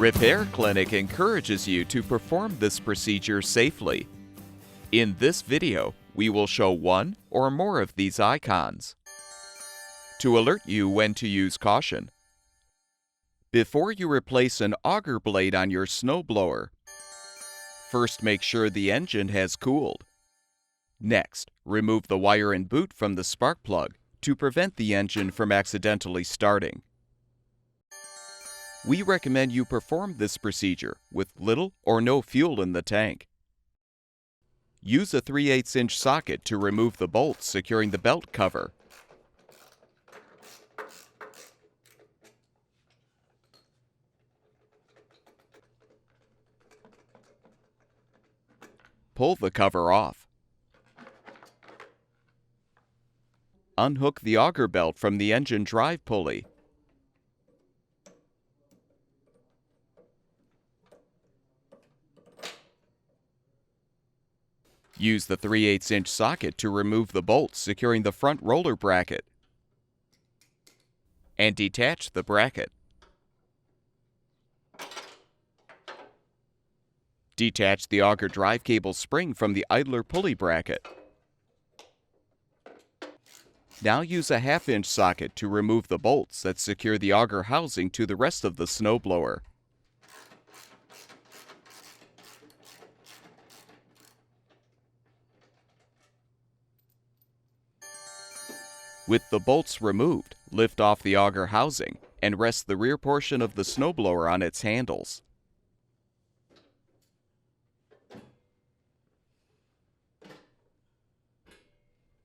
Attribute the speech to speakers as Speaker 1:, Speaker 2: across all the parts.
Speaker 1: Repair Clinic encourages you to perform this procedure safely. In this video, we will show one or more of these icons to alert you when to use caution. Before you replace an auger blade on your snowblower, first make sure the engine has cooled. Next, remove the wire and boot from the spark plug to prevent the engine from accidentally starting. We recommend you perform this procedure with little or no fuel in the tank. Use a 3/8-inch socket to remove the bolts securing the belt cover. Pull the cover off. Unhook the auger belt from the engine drive pulley. Use the 3/8-inch socket to remove the bolts securing the front roller bracket. And detach the bracket. Detach the auger drive cable spring from the idler pulley bracket. Now use a 1/2-inch socket to remove the bolts that secure the auger housing to the rest of the snowblower. With the bolts removed, lift off the auger housing and rest the rear portion of the snowblower on its handles.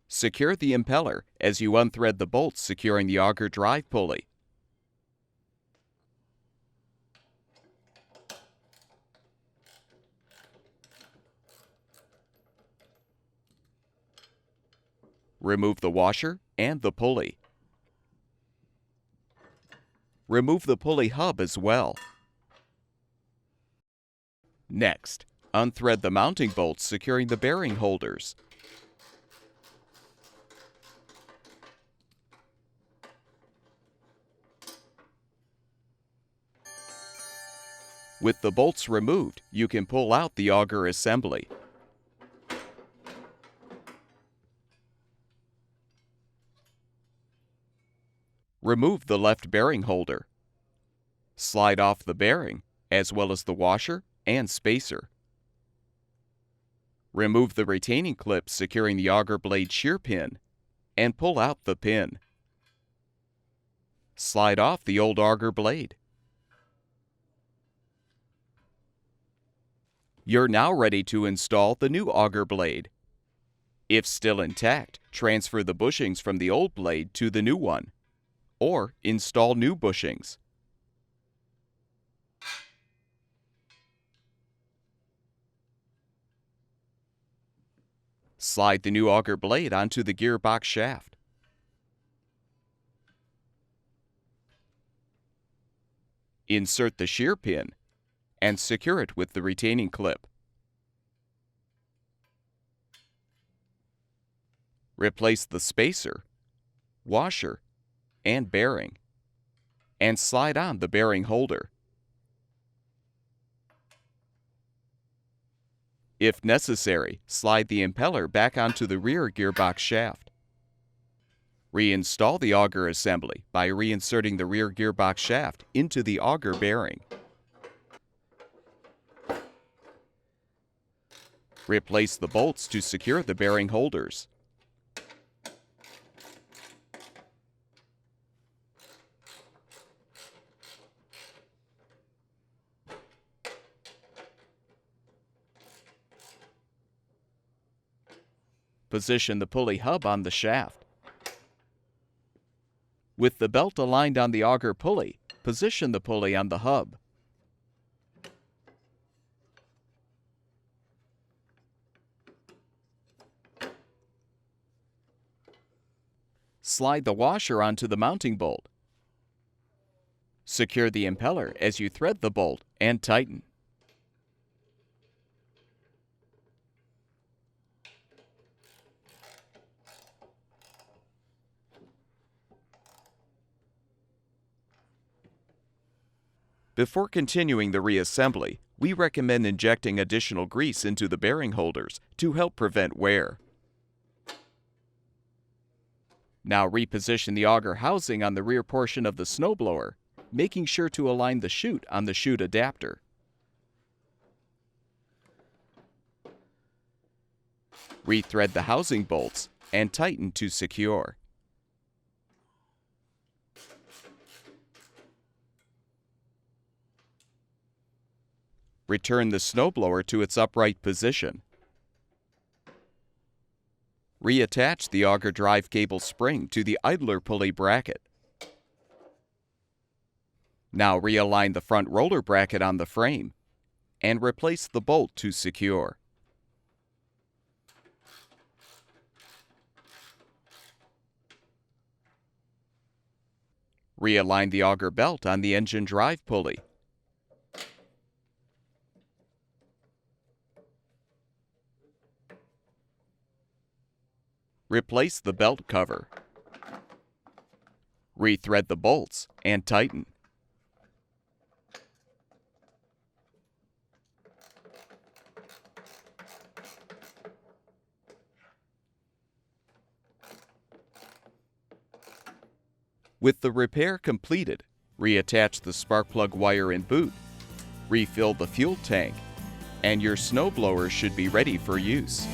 Speaker 1: Secure the impeller as you unthread the bolts securing the auger drive pulley. Remove the washer and the pulley. Remove the pulley hub as well. Next, unthread the mounting bolts securing the bearing holders. With the bolts removed, you can pull out the auger assembly. Remove the left bearing holder. Slide off the bearing, as well as the washer and spacer. Remove the retaining clip securing the auger blade shear pin, and pull out the pin. Slide off the old auger blade. You're now ready to install the new auger blade. If still intact, transfer the bushings from the old blade to the new one, or install new bushings. Slide the new auger blade onto the gearbox shaft. Insert the shear pin and secure it with the retaining clip. Replace the spacer, washer, and bearing, and slide on the bearing holder. If necessary, slide the impeller back onto the rear gearbox shaft. Reinstall the auger assembly by reinserting the rear gearbox shaft into the auger bearing. Replace the bolts to secure the bearing holders. Position the pulley hub on the shaft. With the belt aligned on the auger pulley, position the pulley on the hub. Slide the washer onto the mounting bolt. Secure the impeller as you thread the bolt and tighten. Before continuing the reassembly, we recommend injecting additional grease into the bearing holders to help prevent wear. Now reposition the auger housing on the rear portion of the snowblower, making sure to align the chute on the chute adapter. Rethread the housing bolts and tighten to secure. Return the snowblower to its upright position. Reattach the auger drive cable spring to the idler pulley bracket. Now realign the front roller bracket on the frame and replace the bolt to secure. Realign the auger belt on the engine drive pulley. Replace the belt cover. Rethread the bolts and tighten. With the repair completed, reattach the spark plug wire in boot, refill the fuel tank, and your snowblower should be ready for use.